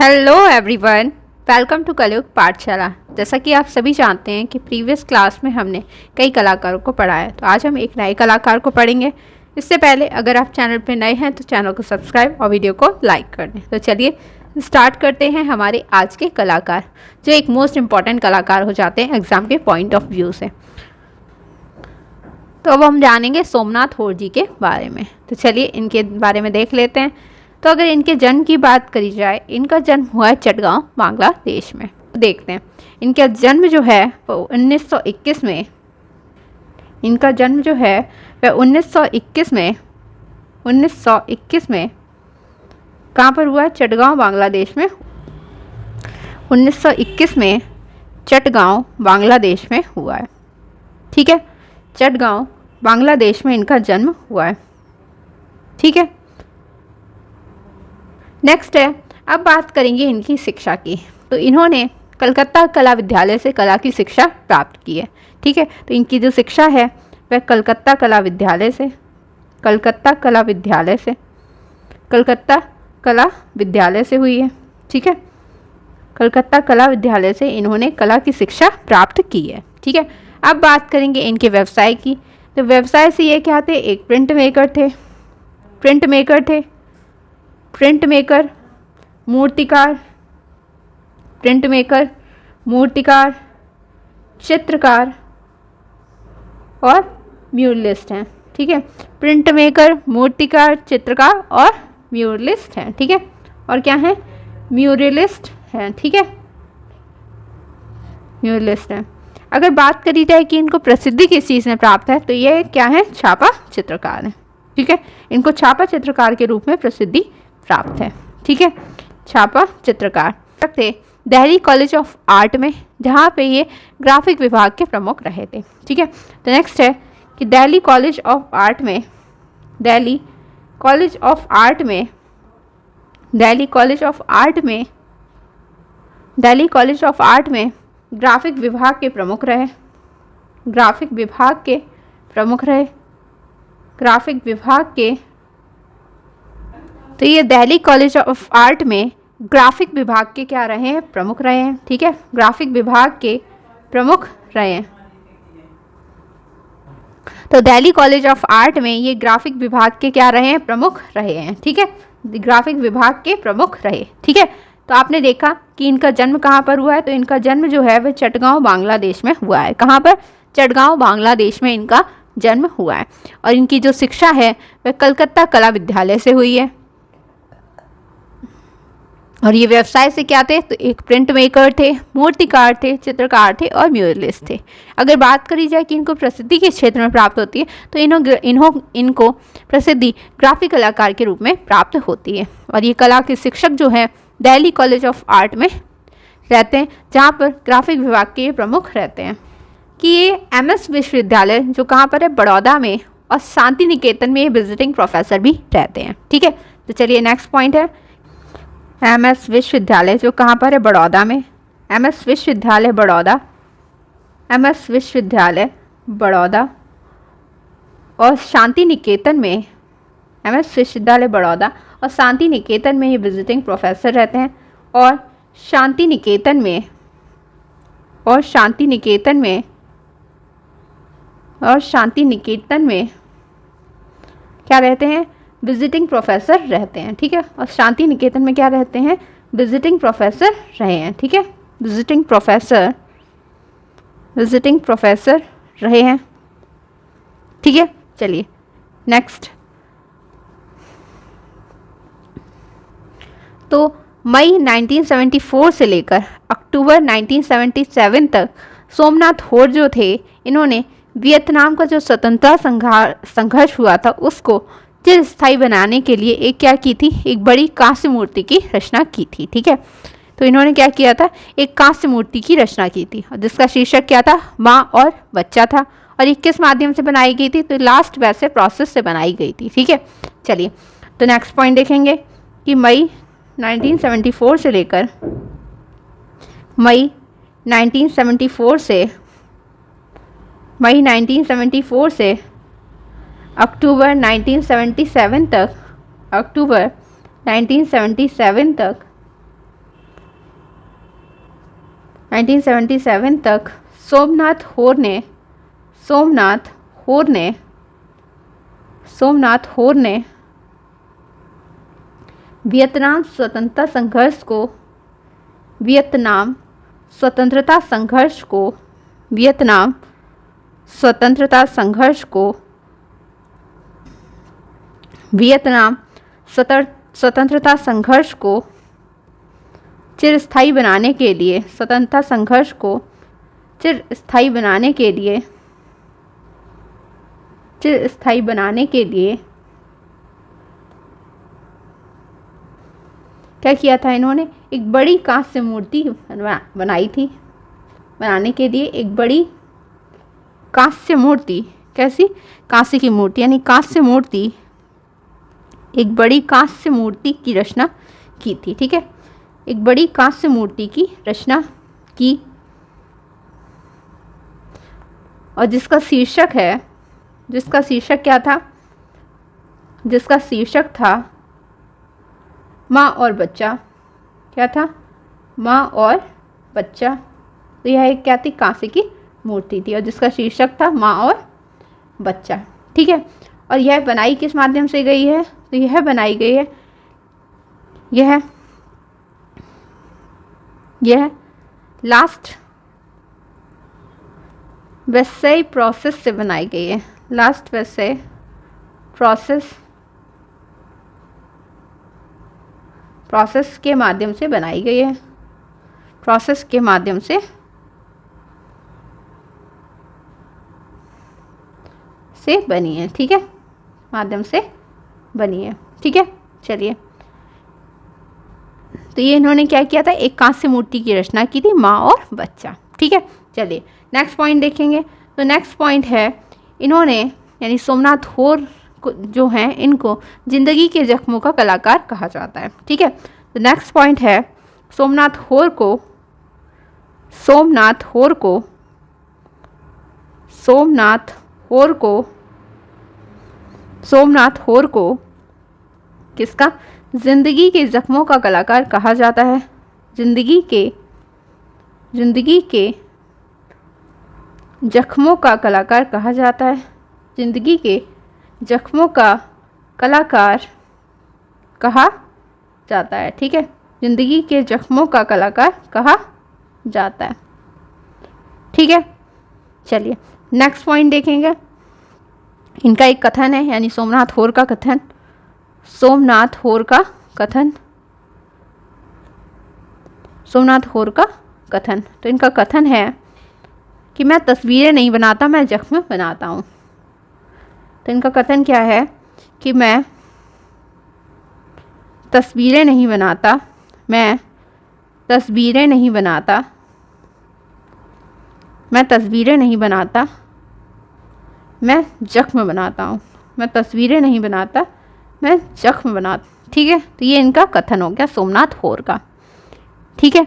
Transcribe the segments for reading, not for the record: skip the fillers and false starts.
Hello everyone, welcome to कलयुग पाठशाला। जैसा कि आप सभी जानते हैं कि प्रीवियस क्लास में हमने कई कलाकारों को पढ़ाया, तो आज हम एक नए कलाकार को पढ़ेंगे। इससे पहले अगर आप चैनल पर नए हैं तो चैनल को सब्सक्राइब और वीडियो को लाइक कर दें। तो चलिए स्टार्ट करते हैं हमारे आज के कलाकार, जो एक मोस्ट इम्पॉर्टेंट कलाकार हो जाते हैं एग्ज़ाम के पॉइंट ऑफ व्यू से। तो अब हम जानेंगे सोमनाथ होर जी के बारे में। तो चलिए इनके बारे में देख लेते हैं। तो अगर इनके जन्म की बात करी जाए, इनका जन्म हुआ है चटगांव, बांग्लादेश में। तो देखते हैं इनका जन्म जो है वो 1921 में, इनका जन्म जो है वह 1921 में कहाँ पर हुआ है? चटगांव, बांग्लादेश में। 1921 में चटगांव, बांग्लादेश में हुआ है। ठीक है, चटगांव, बांग्लादेश में इनका जन्म हुआ है। ठीक है, नेक्स्ट है, अब बात करेंगे इनकी शिक्षा की। तो इन्होंने कलकत्ता कला विद्यालय से कला की शिक्षा प्राप्त की है। ठीक है, तो इनकी जो शिक्षा है वह कलकत्ता कला विद्यालय से हुई है। ठीक है, कलकत्ता कला विद्यालय से इन्होंने कला की शिक्षा प्राप्त की है। ठीक है, अब बात करेंगे इनके व्यवसाय की। तो व्यवसाय से ये क्या थे? एक प्रिंट मेकर, मूर्तिकार, चित्रकार और म्यूरलिस्ट हैं। ठीक है, प्रिंट मेकर, मूर्तिकार, चित्रकार और म्यूरलिस्ट हैं। ठीक है, और क्या है? म्यूरलिस्ट हैं। ठीक है, म्यूरलिस्ट हैं। अगर बात करी जाए कि इनको प्रसिद्धि किस चीज़ में प्राप्त है, तो ये क्या है? छापा चित्रकार है। ठीक है, इनको छापा चित्रकार के रूप में प्रसिद्धि प्राप्त है। ठीक है, छापा चित्रकार थे दिल्ली कॉलेज ऑफ आर्ट में, जहाँ पे ये ग्राफिक विभाग के प्रमुख रहे थे। ठीक है, तो नेक्स्ट है कि दिल्ली कॉलेज ऑफ आर्ट में ग्राफिक विभाग के प्रमुख रहे। तो ये दिल्ली कॉलेज ऑफ आर्ट में ग्राफिक विभाग के क्या रहे हैं? प्रमुख रहे हैं। ठीक है, ग्राफिक विभाग के प्रमुख रहे हैं। तो दिल्ली कॉलेज ऑफ आर्ट में ये ग्राफिक विभाग के क्या रहे हैं? प्रमुख रहे हैं। ठीक है, ग्राफिक विभाग के प्रमुख रहे। ठीक है, तो आपने देखा कि इनका जन्म कहाँ पर हुआ है। तो इनका जन्म जो है वह चटगांव, बांग्लादेश में हुआ है। कहाँ पर? चटगांव, बांग्लादेश में इनका जन्म हुआ है। और इनकी जो शिक्षा है वह कलकत्ता कला विद्यालय से हुई है। और ये व्यवसाय से क्या थे? तो एक प्रिंट मेकर थे, मूर्तिकार थे, चित्रकार थे और म्यूरलिस्ट थे। अगर बात करी जाए कि इनको प्रसिद्धि किस क्षेत्र में प्राप्त होती है, तो इनको प्रसिद्धि ग्राफिक कलाकार के रूप में प्राप्त होती है। और ये कला के शिक्षक जो हैं दिल्ली कॉलेज ऑफ आर्ट में रहते हैं, जहाँ पर ग्राफिक विभाग के प्रमुख रहते हैं। कि ये MS विश्वविद्यालय जो कहाँ पर है? बड़ौदा में, और शांति निकेतन में ये विजिटिंग प्रोफेसर भी रहते हैं। ठीक है, तो चलिए नेक्स्ट पॉइंट है MS विश्वविद्यालय जो कहाँ पर है? बड़ौदा में। MS विश्वविद्यालय बड़ौदा और शांति निकेतन में, MS विश्वविद्यालय बड़ौदा और शांति निकेतन में ये विजिटिंग प्रोफेसर रहते हैं। और शांति निकेतन में क्या रहते हैं? विजिटिंग प्रोफेसर रहते हैं। ठीक है, और शांति निकेतन में क्या रहते हैं? विजिटिंग प्रोफेसर रहे हैं। ठीक है, विजिटिंग प्रोफेसर रहे हैं। ठीक है, चलिए नेक्स्ट। तो मई 1974 से लेकर अक्टूबर 1977 तक सोमनाथ होर जो थे, इन्होंने वियतनाम का जो स्वतंत्रता संघर्ष हुआ था उसको चिरस्थायी बनाने के लिए एक क्या की थी? एक बड़ी कांस्य मूर्ति की रचना की थी। ठीक है, तो इन्होंने क्या किया था? एक कांस्य मूर्ति की रचना की थी, और जिसका शीर्षक क्या था? माँ और बच्चा था। और ये किस माध्यम से बनाई गई थी? तो लास्ट वैसे प्रोसेस से बनाई गई थी। ठीक है, चलिए तो नेक्स्ट पॉइंट देखेंगे कि मई 1974 से लेकर मई 1974 से अक्टूबर 1977 तक 1977 तक सोमनाथ होर ने वियतनाम स्वतंत्रता संघर्ष को चिरस्थायी बनाने के लिए क्या किया था इन्होंने? एक बड़ी कांस्य मूर्ति बनाई थी। बनाने के लिए एक बड़ी कांस्य मूर्ति, कैसी? कांस्य की मूर्ति, यानी कांस्य मूर्ति, एक बड़ी कांस्य मूर्ति की रचना की थी। ठीक है, एक बड़ी कांस्य मूर्ति की रचना की, और जिसका शीर्षक क्या था? जिसका शीर्षक था माँ और बच्चा। क्या था? माँ और बच्चा। तो यह एक क्या थी? कांस्य की मूर्ति थी, और जिसका शीर्षक था माँ और बच्चा। ठीक है, और यह बनाई किस माध्यम से गई है? तो यह बनाई गई है, यह लास्ट वेस्साई प्रोसेस से बनाई गई है। लास्ट वेस्साई प्रोसेस के माध्यम से बनाई गई है। प्रोसेस के माध्यम से बनी है। ठीक है, माध्यम से बनी है। ठीक है, चलिए, तो ये इन्होंने क्या किया था? एक कांस्य मूर्ति की रचना की थी, माँ और बच्चा। ठीक है, चलिए नेक्स्ट पॉइंट देखेंगे। तो नेक्स्ट पॉइंट है, इन्होंने यानी सोमनाथ होर जो हैं, इनको जिंदगी के जख्मों का कलाकार कहा जाता है। ठीक है, तो नेक्स्ट पॉइंट है, सोमनाथ होर को किसका? जिंदगी के जख्मों का कलाकार कहा जाता है। जिंदगी के जख्मों का कलाकार कहा जाता है। जिंदगी के जख्मों का कलाकार कहा जाता है। ठीक है, जिंदगी के जख्मों का कलाकार कहा जाता है। ठीक है, चलिए नेक्स्ट पॉइंट देखेंगे। इनका एक कथन है, यानी सोमनाथ होर का कथन। सोमनाथ होर का कथन। तो इनका कथन है कि मैं तस्वीरें नहीं बनाता, मैं जख्म बनाता हूँ। तो इनका कथन क्या है कि मैं तस्वीरें नहीं बनाता, मैं तस्वीरें नहीं बनाता, मैं जख्म बनाता हूँ। मैं तस्वीरें नहीं बनाता, मैं जख्म बनाता। ठीक है, तो ये इनका कथन हो गया सोमनाथ होर का। ठीक है,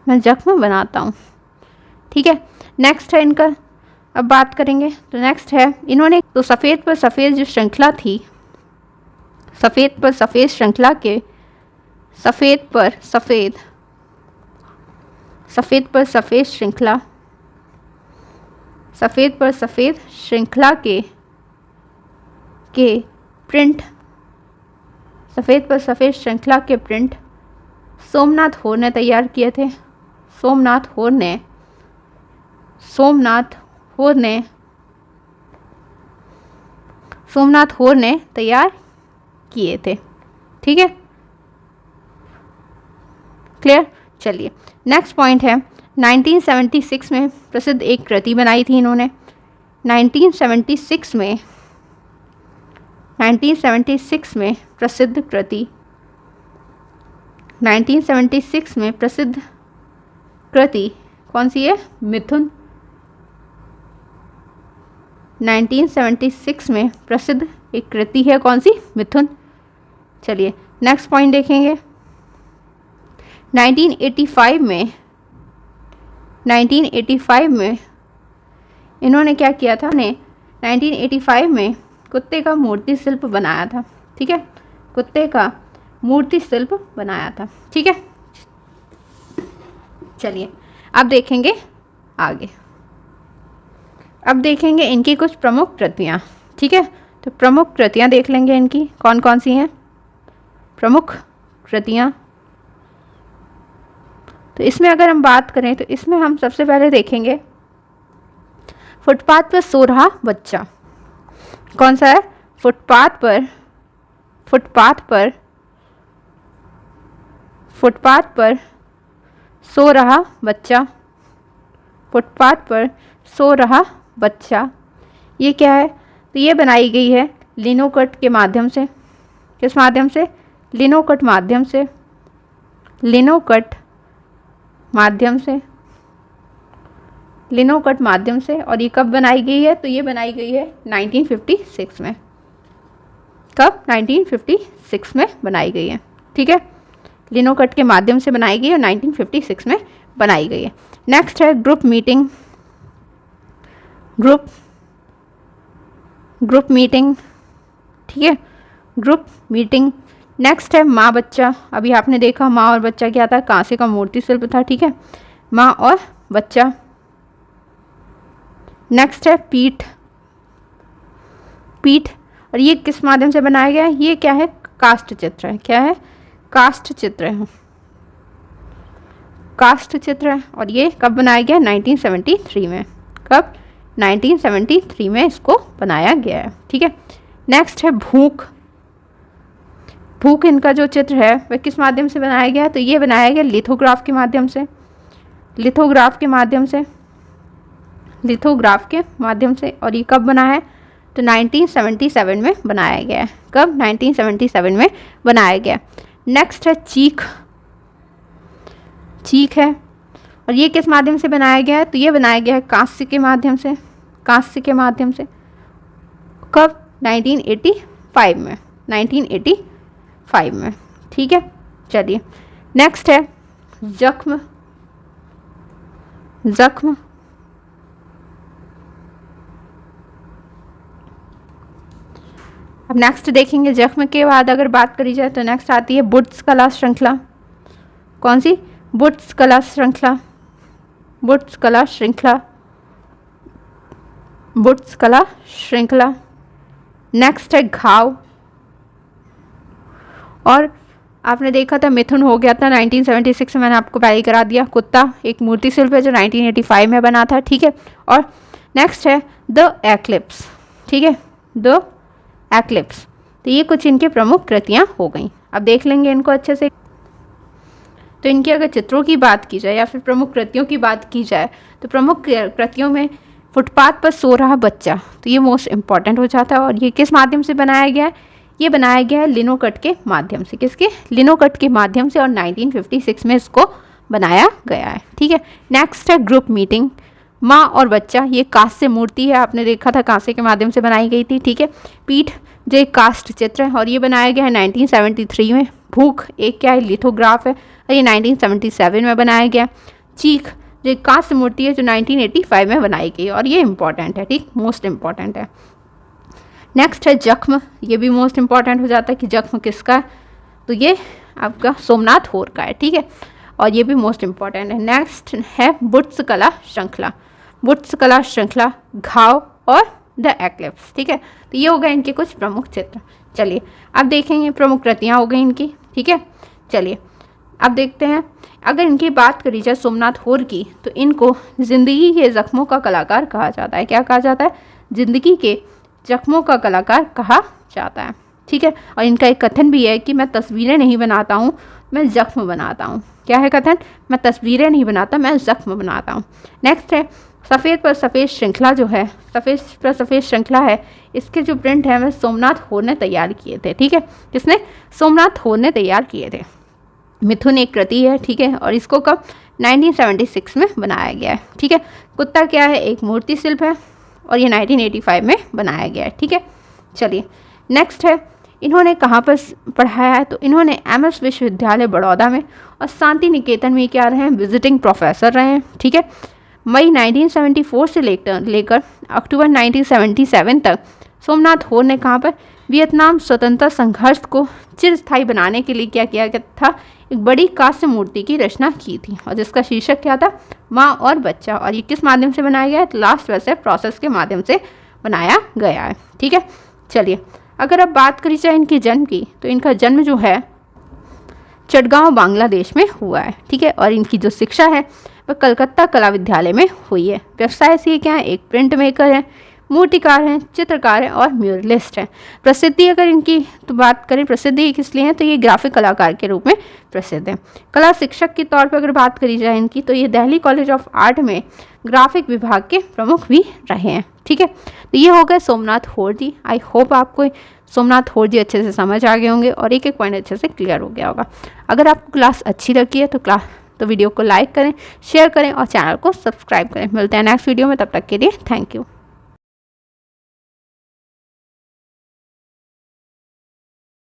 मैं जख्म बनाता हूँ। ठीक है, नेक्स्ट है इनका, अब बात करेंगे। तो नेक्स्ट है, इन्होंने तो सफ़ेद पर सफ़ेद जो श्रृंखला थी, सफ़ेद पर सफ़ेद श्रृंखला के सफ़ेद पर सफ़ेद श्रृंखला के प्रिंट, सफ़ेद पर सफ़ेद श्रृंखला के प्रिंट सोमनाथ होर ने तैयार किए थे। सोमनाथ होर ने तैयार किए थे। ठीक है, क्लियर। चलिए नेक्स्ट पॉइंट है, 1976 में प्रसिद्ध एक कृति बनाई थी इन्होंने। 1976 में प्रसिद्ध कृति, 1976 में प्रसिद्ध कृति कौन सी है? मिथुन। 1976 में प्रसिद्ध एक कृति है, कौन सी? मिथुन। चलिए नेक्स्ट पॉइंट देखेंगे। 1985 में इन्होंने क्या किया था? 1985 में कुत्ते का मूर्ति शिल्प बनाया था। ठीक है, कुत्ते का मूर्ति शिल्प बनाया था। ठीक है, चलिए अब देखेंगे आगे। अब देखेंगे इनकी कुछ प्रमुख कृतियाँ। ठीक है, तो प्रमुख कृतियाँ देख लेंगे इनकी कौन कौन सी हैं प्रमुख कृतियाँ। तो इसमें अगर हम बात करें तो इसमें हम सबसे पहले देखेंगे फुटपाथ पर सो रहा बच्चा। कौन सा है? फुटपाथ पर सो रहा बच्चा। फुटपाथ पर सो रहा बच्चा, ये क्या है? तो ये बनाई गई है लिनोकट के माध्यम से। किस माध्यम से? लिनोकट माध्यम से। लिनोकट माध्यम से। और ये कब बनाई गई है? तो ये बनाई गई है 1956 में। कब? 1956 में बनाई गई है। ठीक है, लिनोकट के माध्यम से बनाई गई और 1956 में बनाई गई है। नेक्स्ट है ग्रुप मीटिंग। ग्रुप मीटिंग, ठीक है, ग्रुप मीटिंग। नेक्स्ट है माँ बच्चा। अभी आपने देखा माँ और बच्चा क्या था? कांसे का मूर्ति शिल्प था। ठीक है, माँ और बच्चा। नेक्स्ट है पीठ। और ये किस माध्यम से बनाया गया है? ये क्या है? कास्ट चित्र है। क्या है? कास्ट चित्र है। और ये कब बनाया गया? 1973 में। कब? 1973 में इसको बनाया गया है। ठीक है, नेक्स्ट है भूख। इनका जो चित्र है वह किस माध्यम से बनाया गया? तो ये बनाया गया लिथोग्राफ के माध्यम से। और ये कब बना है? तो 1977 में बनाया गया है। कब? 1977 में बनाया गया। नेक्स्ट है चीख है। और ये किस माध्यम से बनाया गया है? तो ये बनाया गया है कांस्य के माध्यम से। कब? 1985 में। ठीक है, चलिए नेक्स्ट है जख्म। अब नेक्स्ट देखेंगे जख्म के बाद अगर बात करी जाए तो नेक्स्ट आती है बुट्स कला श्रृंखला। कौन सी? बुट्स कला श्रृंखला। नेक्स्ट है घाव। और आपने देखा था मिथुन हो गया था 1976 में, मैंने आपको पहले ही करा दिया। कुत्ता एक मूर्ति शिल्प है जो 1985 में बना था। ठीक है, और नेक्स्ट है द एक्लिप्स। ठीक है, द एक्लिप्स। तो ये कुछ इनके प्रमुख कृतियाँ हो गई। अब देख लेंगे इनको अच्छे से। तो इनकी अगर चित्रों की बात की जाए या फिर प्रमुख कृतियों की बात की जाए तो प्रमुख कृतियों में फुटपाथ पर सो रहा बच्चा, तो ये मोस्ट इम्पॉर्टेंट हो जाता है। और ये किस माध्यम से बनाया गया है? ये बनाया गया है लिनोकट के माध्यम से। किसके? लिनोकट के माध्यम से। और 1956 में इसको बनाया गया है। ठीक है, नेक्स्ट है ग्रुप मीटिंग। माँ और बच्चा, ये कांस्य मूर्ति है, आपने देखा था कांस्य के माध्यम से बनाई गई थी। ठीक है, पीठ जो एक कास्ट चित्र है और ये बनाया गया है 1973 में। भूख एक क्या है? लिथोग्राफ है और ये 1977 में बनाया गया। चीख जो एक कांस्य मूर्ति है जो 1985 में बनाई गई और ये इंपॉर्टेंट है। ठीक, मोस्ट इम्पॉर्टेंट है। नेक्स्ट है जख्म। ये भी मोस्ट इम्पॉर्टेंट हो जाता है कि जख्म किसका है? तो ये आपका सोमनाथ होर का है। ठीक है, और ये भी मोस्ट इम्पॉर्टेंट है। नेक्स्ट है बुट्स कला श्रृंखला, घाव और द एक्लिप्स। ठीक है, तो ये हो गए इनके कुछ प्रमुख चित्र। चलिए अब देखेंगे प्रमुख कृतियाँ हो गई इनकी। ठीक है, चलिए अब देखते हैं। अगर इनकी बात करी जाए सोमनाथ होर की तो इनको जिंदगी के जख्मों का कलाकार कहा जाता है। क्या कहा जाता है? जिंदगी के जख्मों का कलाकार कहा जाता है। ठीक है, और इनका एक कथन भी है कि मैं तस्वीरें नहीं बनाता हूँ, मैं जख्म बनाता हूँ। क्या है कथन? मैं तस्वीरें नहीं बनाता, मैं जख्म बनाता हूँ। नेक्स्ट है सफ़ेद पर सफ़ेद श्रृंखला। जो है सफ़ेद पर सफ़ेद श्रृंखला है, इसके जो प्रिंट है वह सोमनाथ होर ने तैयार किए थे। ठीक है, किसने? सोमनाथ होर ने तैयार किए थे। मिथुन एक कृति है। ठीक है, और इसको कब? 1976 में बनाया गया है। ठीक है, कुत्ता क्या है? एक मूर्ति शिल्प है और ये 1985 में बनाया गया है। ठीक है, चलिए नेक्स्ट है इन्होंने कहाँ पर पढ़ाया है? तो इन्होंने MS विश्वविद्यालय बड़ौदा में और शांति निकेतन में क्या रहे हैं? विजिटिंग प्रोफेसर रहे हैं। ठीक है, मई 1974 से लेकर अक्टूबर 1977 तक सोमनाथ होर ने कहाँ पर? वियतनाम स्वतंत्रता संघर्ष को चिरस्थायी बनाने के लिए क्या किया गया था, एक बड़ी कांस्य मूर्ति की रचना की थी और जिसका शीर्षक क्या था, माँ और बच्चा। और ये किस माध्यम से बनाया गया है, तो लास्ट वैसे प्रोसेस के माध्यम से बनाया गया है। ठीक है, चलिए अगर अब बात करी जाए इनके जन्म की, तो इनका जन्म जो है चटगांव बांग्लादेश में हुआ है। ठीक है, और इनकी जो शिक्षा है वह कलकत्ता कला विद्यालय में हुई है। व्यवसाय से क्या है, एक प्रिंट मेकर है, मूर्तिकार हैं, चित्रकार हैं और म्यूरलिस्ट हैं। प्रसिद्धि अगर इनकी तो बात करें, प्रसिद्धि किस लिए है, तो ये ग्राफिक कलाकार के रूप में प्रसिद्ध हैं। कला शिक्षक के तौर पर अगर बात करी जाए इनकी, तो ये दिल्ली कॉलेज ऑफ आर्ट में ग्राफिक विभाग के प्रमुख भी रहे हैं। ठीक है, तो ये हो गए सोमनाथ होरजी। आई होप आपको सोमनाथ होरजी अच्छे से समझ आ गए होंगे और एक एक पॉइंट अच्छे से क्लियर हो गया होगा। अगर आपको क्लास अच्छी लगी है तो वीडियो को लाइक करें, शेयर करें और चैनल को सब्सक्राइब करें। मिलते हैं नेक्स्ट वीडियो में, तब तक के लिए थैंक यू।